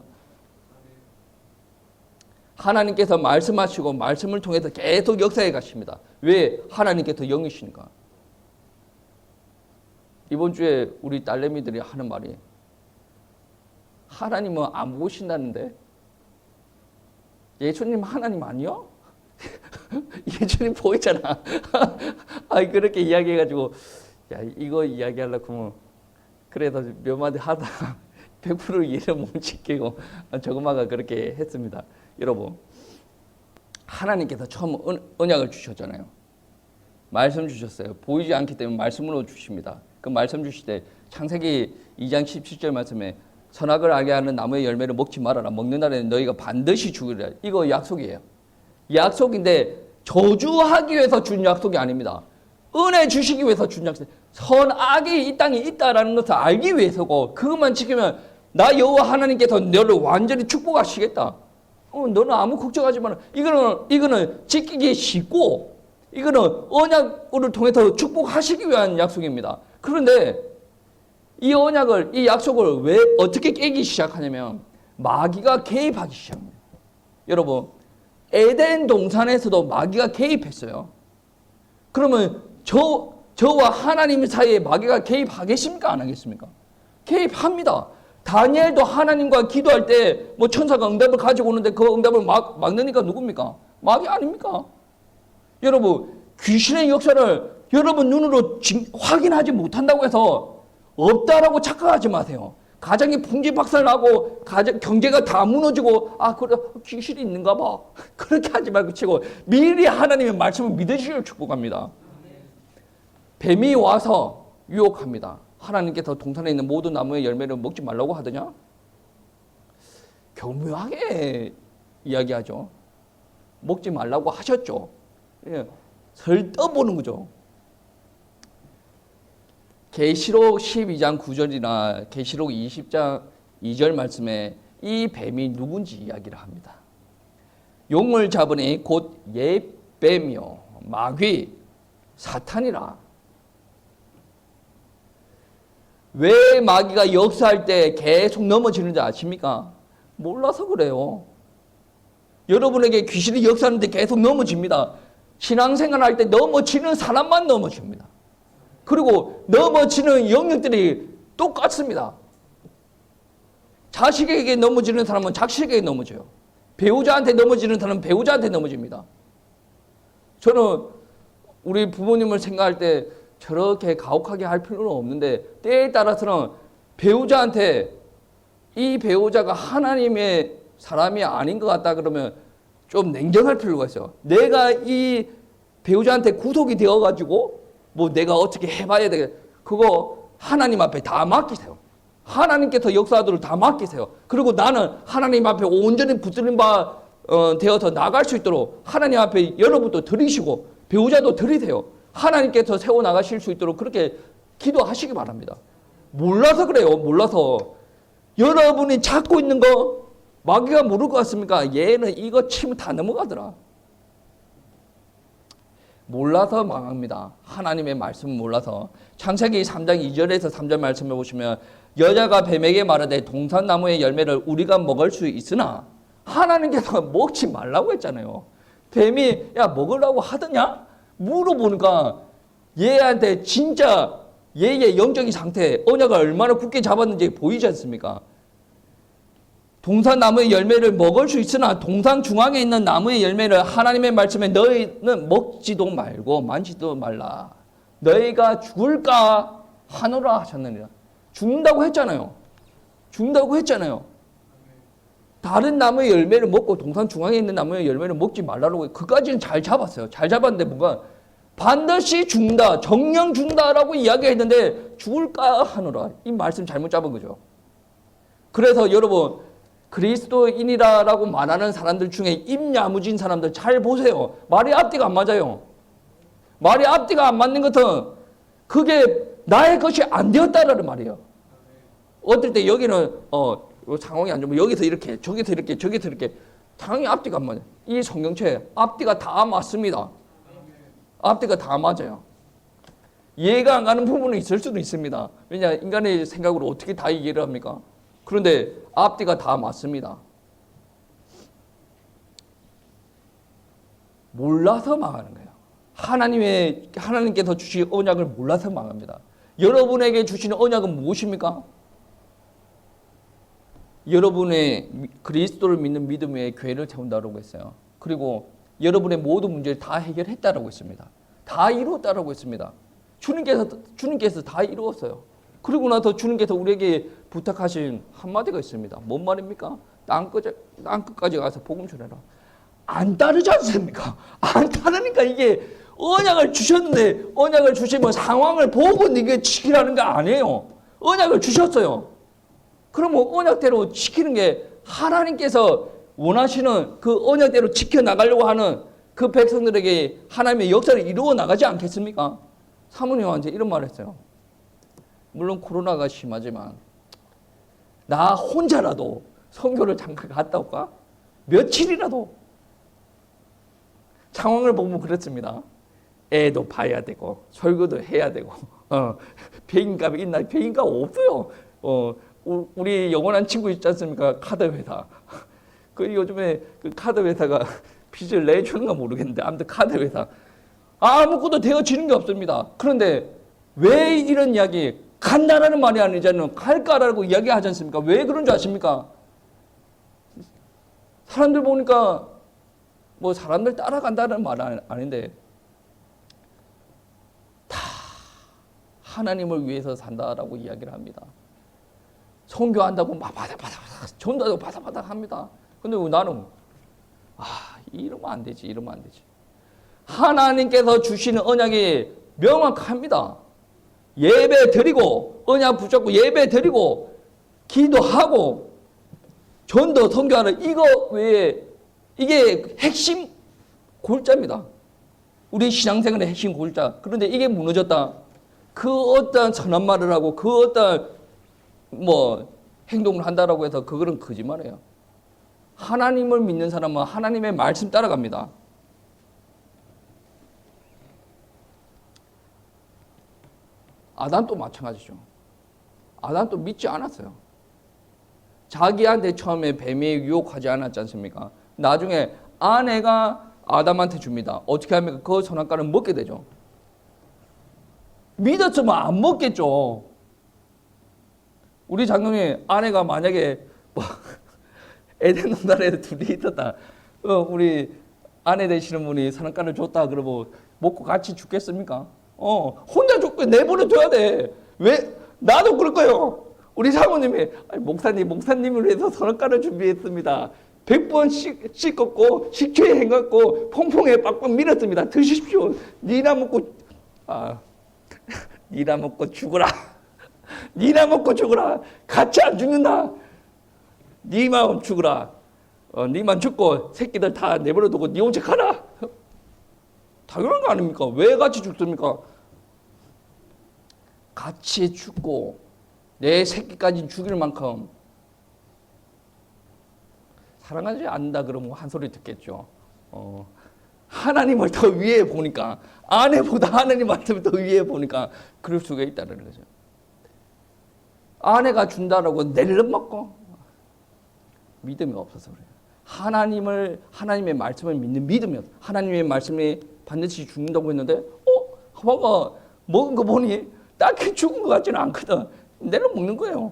Speaker 1: 하나님께서 말씀하시고 말씀을 통해서 계속 역사해 가십니다. 왜? 하나님께서 영이시니까. 이번 주에 우리 딸내미들이 하는 말이 하나님은 안 보신다는데 예수님 하나님 아니요? 예수님 보이잖아. 그렇게 이야기해가지고 이거 이야기하려고 하면 그래서 몇 마디 하다가 100% 이해를 못 지키고 저금아가 그렇게 했습니다. 여러분 하나님께서 처음 언약을 주셨잖아요. 말씀 주셨어요. 보이지 않기 때문에 말씀으로 주십니다. 그 말씀 주실 때 창세기 2장 17절 말씀에 선악을 알게 하는 나무의 열매를 먹지 말아라. 먹는 날에는 너희가 반드시 죽으리라. 이거 약속이에요. 약속인데 저주하기 위해서 준 약속이 아닙니다. 은혜 주시기 위해서 준 약속. 선악이 이 땅에 있다라는 것을 알기 위해서고 그것만 지키면 나 여호와 하나님께서 너를 완전히 축복하시겠다. 너는 아무 걱정하지 마라. 이거는 지키기 쉽고 이거는 언약을 통해서 축복하시기 위한 약속입니다. 그런데 이 언약을, 이 약속을 왜 어떻게 깨기 시작하냐면 마귀가 개입하기 시작합니다. 여러분, 에덴 동산에서도 마귀가 개입했어요. 그러면 저와 하나님 사이에 마귀가 개입하겠습니까? 안 하겠습니까? 개입합니다. 다니엘도 하나님과 기도할 때 뭐 천사가 응답을 가지고 오는데 그 응답을 막느니까 누굽니까? 마귀 아닙니까? 여러분, 귀신의 역사를 여러분 눈으로 확인하지 못한다고 해서 없다라고 착각하지 마세요. 가정이 풍지박살나고 경제가 다 무너지고 그래 귀신이 있는가 봐. 그렇게 하지 말고 치고 미리 하나님의 말씀을 믿으시길 축복합니다. 뱀이 와서 유혹합니다. 하나님께서 동산에 있는 모든 나무의 열매를 먹지 말라고 하더냐? 교묘하게 이야기하죠. 먹지 말라고 하셨죠. 설 떠보는 거죠. 계시록 12장 9절이나 계시록 20장 2절 말씀에 이 뱀이 누군지 이야기를 합니다. 용을 잡으니 곧 옛뱀이요 마귀 사탄이라. 왜 마귀가 역사할 때 계속 넘어지는지 아십니까? 몰라서 그래요. 여러분에게 귀신이 역사하는데 계속 넘어집니다. 신앙생활 할 때 넘어지는 사람만 넘어집니다. 그리고 넘어지는 영역들이 똑같습니다. 자식에게 넘어지는 사람은 자식에게 넘어져요. 배우자한테 넘어지는 사람은 배우자한테 넘어집니다. 저는 우리 부모님을 생각할 때 저렇게 가혹하게 할 필요는 없는데 때에 따라서는 배우자한테 이 배우자가 하나님의 사람이 아닌 것 같다 그러면 좀 냉정할 필요가 있어요. 내가 이 배우자한테 구속이 되어가지고 뭐 내가 어떻게 해봐야 되겠다. 그거 하나님 앞에 다 맡기세요. 하나님께서 역사하도록 다 맡기세요. 그리고 나는 하나님 앞에 온전히 붙들린 바 되어서 나갈 수 있도록 하나님 앞에 여러분도 드리시고 배우자도 드리세요. 하나님께서 세워나가실 수 있도록 그렇게 기도하시기 바랍니다. 몰라서 그래요. 몰라서. 여러분이 찾고 있는 거 마귀가 모를 것 같습니까? 얘는 이거 치면 다 넘어가더라. 몰라서 망합니다. 하나님의 말씀을 몰라서. 창세기 3장 2절에서 3절 말씀해 보시면 여자가 뱀에게 말하되 동산나무의 열매를 우리가 먹을 수 있으나 하나님께서 먹지 말라고 했잖아요. 뱀이 야 먹으라고 하더냐? 물어보니까 얘한테 진짜 얘의 영적인 상태, 언약을 얼마나 굳게 잡았는지 보이지 않습니까? 동산나무의 열매를 먹을 수 있으나 동산 중앙에 있는 나무의 열매를 하나님의 말씀에 너희는 먹지도 말고 만지도 말라. 너희가 죽을까 하노라 하셨느니라. 죽는다고 했잖아요. 죽는다고 했잖아요. 다른 나무의 열매를 먹고 동산 중앙에 있는 나무의 열매를 먹지 말라고 그까지는 잘 잡았어요. 잘 잡았는데 뭔가 반드시 죽는다, 정령 죽는다라고 이야기했는데 죽을까 하노라. 이 말씀 잘못 잡은 거죠. 그래서 여러분 그리스도인이라고 말하는 사람들 중에 입 야무진 사람들 잘 보세요. 말이 앞뒤가 안 맞아요. 말이 앞뒤가 안 맞는 것은 그게 나의 것이 안 되었다라는 말이에요. 어떨 때 여기는 상황이 안 좋으면 여기서 이렇게 저기서 이렇게 저기서 이렇게 당연히 앞뒤가 안 맞아요. 이 성경책 앞뒤가 다 맞습니다. 앞뒤가 다 맞아요. 이해가 안 가는 부분은 있을 수도 있습니다. 왜냐 인간의 생각으로 어떻게 다 이해를 합니까? 그런데 앞뒤가 다 맞습니다. 몰라서 망하는 거예요. 하나님께서 주신 언약을 몰라서 망합니다. 여러분에게 주시는 언약은 무엇입니까? 여러분의 그리스도를 믿는 믿음의 교회를 세운다고 했어요. 그리고 여러분의 모든 문제를 다 해결했다라고 했습니다. 다 이루었다라고 했습니다. 주님께서 다 이루었어요. 그리고 나서 주님께서 우리에게 부탁하신 한마디가 있습니다. 뭔 말입니까? 땅끝까지 가서 복음 전해라. 안 따르지 않습니까? 안 따르니까 이게 언약을 주셨는데 언약을 주시면 상황을 보고 이게 지키라는 게 아니에요. 언약을 주셨어요. 그러면 언약대로 지키는 게 하나님께서 원하시는 그 언약대로 지켜나가려고 하는 그 백성들에게 하나님의 역사를 이루어 나가지 않겠습니까? 사모님한테 이런 말을 했어요. 물론 코로나가 심하지만 나 혼자라도 선교를 잠깐 갔다 올까? 며칠이라도. 상황을 보면 그렇습니다. 애도 봐야 되고 설교도 해야 되고 비행값이 있나? 비행값 없어요. 우리 영원한 친구 있지 않습니까? 카드 회사. 그 요즘에 그 카드 회사가 빚을 내주는가 모르겠는데 아무튼 카드 회사 아무것도 되어지는 게 없습니다. 그런데 왜 이런 이야기? 간다라는 말이 아니잖아요. 갈까라고 이야기하지 않습니까? 왜 그런 줄 아십니까? 사람들 보니까 뭐 사람들 따라간다는 말은 아닌데 다 하나님을 위해서 산다라고 이야기를 합니다. 선교한다고 막 바다바다 전도하고 바다바다 합니다. 근데 나는 이러면 안 되지. 이러면 안 되지. 하나님께서 주시는 언약이 명확합니다. 예배 드리고 언약 붙잡고 예배 드리고 기도하고 전도 선교하는 이거 외에 이게 핵심 골자입니다. 우리 신앙생활의 핵심 골자. 그런데 이게 무너졌다. 그 어떤 선한 말을 하고 그 어떤 행동을 한다라고 해서 그거는 거짓말이에요. 하나님을 믿는 사람은 하나님의 말씀 따라갑니다. 아담도 마찬가지죠. 아담도 믿지 않았어요. 자기한테 처음에 뱀이 유혹하지 않았지 않습니까? 나중에 아내가 아담한테 줍니다. 어떻게 합니까? 그 선악과를 먹게 되죠. 믿었으면 안 먹겠죠. 우리 장로님 아내가 만약에 에덴 동산에 둘이 있었다. 우리 아내 되시는 분이 선악과를 줬다 그러면 먹고 같이 죽겠습니까? 혼자 죽고 내버려둬야 돼. 왜? 나도 그럴 거예요. 우리 사모님이 목사님을 위해서 선악과를 준비했습니다. 100번 씻었고 식초에 헹갔고 퐁퐁에 빡빡 밀었습니다. 드십시오. 니나 먹고 니나 먹고 죽어라. 니나 먹고 죽어라. 같이 안 죽는다. 니만 죽어라. 니만 죽고 새끼들 다 내버려두고 니 혼자 가라. 당연한 거 아닙니까? 왜 같이 죽습니까? 같이 죽고 내 새끼까지 죽일 만큼 사랑하지 않는다 그러면 한 소리 듣겠죠. 하나님을 더 위에 보니까 아내보다 하나님 말씀을 더 위에 보니까 그럴 수가 있다는 거죠. 아내가 준다라고 내려먹고 믿음이 없어서 그래요. 하나님의 말씀을 믿는 믿음이 없어요. 하나님의 말씀이 반드시 죽는다고 했는데 하와가 먹은 거 보니 딱히 죽은 것 같지는 않거든. 내려먹는 거예요.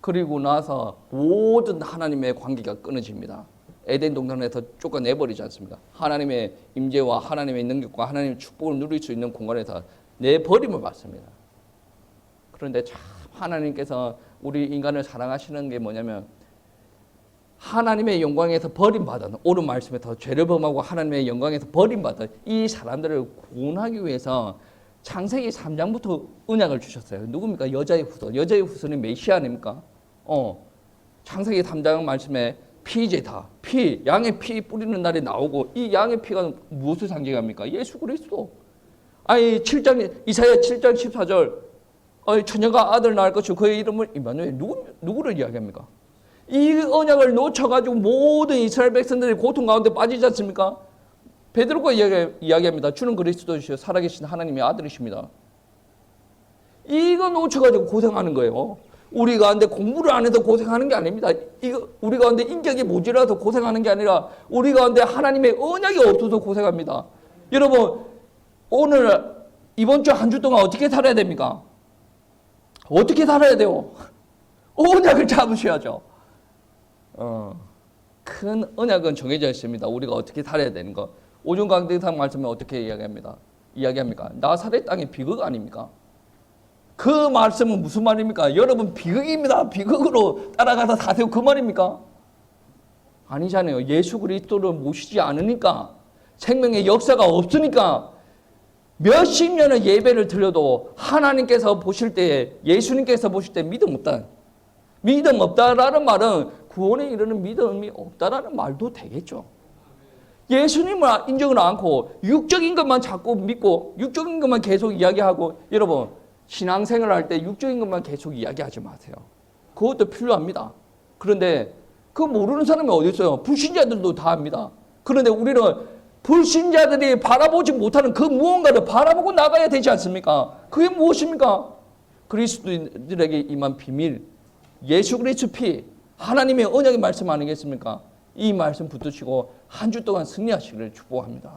Speaker 1: 그리고 나서 모든 하나님의 관계가 끊어집니다. 에덴 동산에서 쫓아내버리지 않습니다. 하나님의 임재와 하나님의 능력과 하나님의 축복을 누릴 수 있는 공간에서 내버림을 받습니다. 그런데 참 하나님께서 우리 인간을 사랑하시는 게 뭐냐면 하나님의 영광에서 버림받은 옳은 말씀에서 죄를 범하고 하나님의 영광에서 버림받은 이 사람들을 구원하기 위해서 창세기 3장부터 언약을 주셨어요. 누굽니까? 여자의 후손. 여자의 후손이 메시아 아닙니까? 창세기 3장 말씀에 피제다. 양의 피 뿌리는 날이 나오고 이 양의 피가 무엇을 상징합니까? 예수 그리스도. 이사야 7장 14절 처녀가 아들 낳을 것이고 그의 이름을 임마누엘. 누구를 이야기합니까? 이 언약을 놓쳐가지고 모든 이스라엘 백성들이 고통 가운데 빠지지 않습니까? 베드로가 이야기합니다. 주는 그리스도시요 살아계신 하나님의 아들이십니다. 이거 놓쳐가지고 고생하는 거예요. 우리 가운데 공부를 안 해서 고생하는 게 아닙니다. 우리 가운데 인격이 모자라서 고생하는 게 아니라 우리 가운데 하나님의 언약이 없어서 고생합니다. 여러분 이번 주 한 주 동안 어떻게 살아야 됩니까? 어떻게 살아야 돼요? 언약을 잡으셔야죠. 큰 언약은 정해져 있습니다. 우리가 어떻게 살아야 되는 거. 오전 강대상 말씀에 어떻게 이야기합니까? 나사렛 땅의 비극 아닙니까? 그 말씀은 무슨 말입니까? 여러분 비극입니다. 비극으로 따라가서 사세요. 그 말입니까? 아니잖아요. 예수 그리스도를 모시지 않으니까 생명의 역사가 없으니까 몇십 년의 예배를 드려도 하나님께서 보실 때 예수님께서 보실 때 믿음 없다. 믿음 없다라는 말은 구원에 이르는 믿음이 없다라는 말도 되겠죠. 예수님을 인정을 않고 육적인 것만 자꾸 믿고 육적인 것만 계속 이야기하고 여러분 신앙생활 할 때 육적인 것만 계속 이야기하지 마세요. 그것도 필요합니다. 그런데 그 모르는 사람이 어디 있어요? 불신자들도 다 합니다. 그런데 우리는 불신자들이 바라보지 못하는 그 무언가를 바라보고 나가야 되지 않습니까? 그게 무엇입니까? 그리스도인들에게 임한 비밀, 예수 그리스도 피, 하나님의 언약의 말씀 아니겠습니까? 이 말씀 붙드시고 한 주 동안 승리하시기를 축복합니다.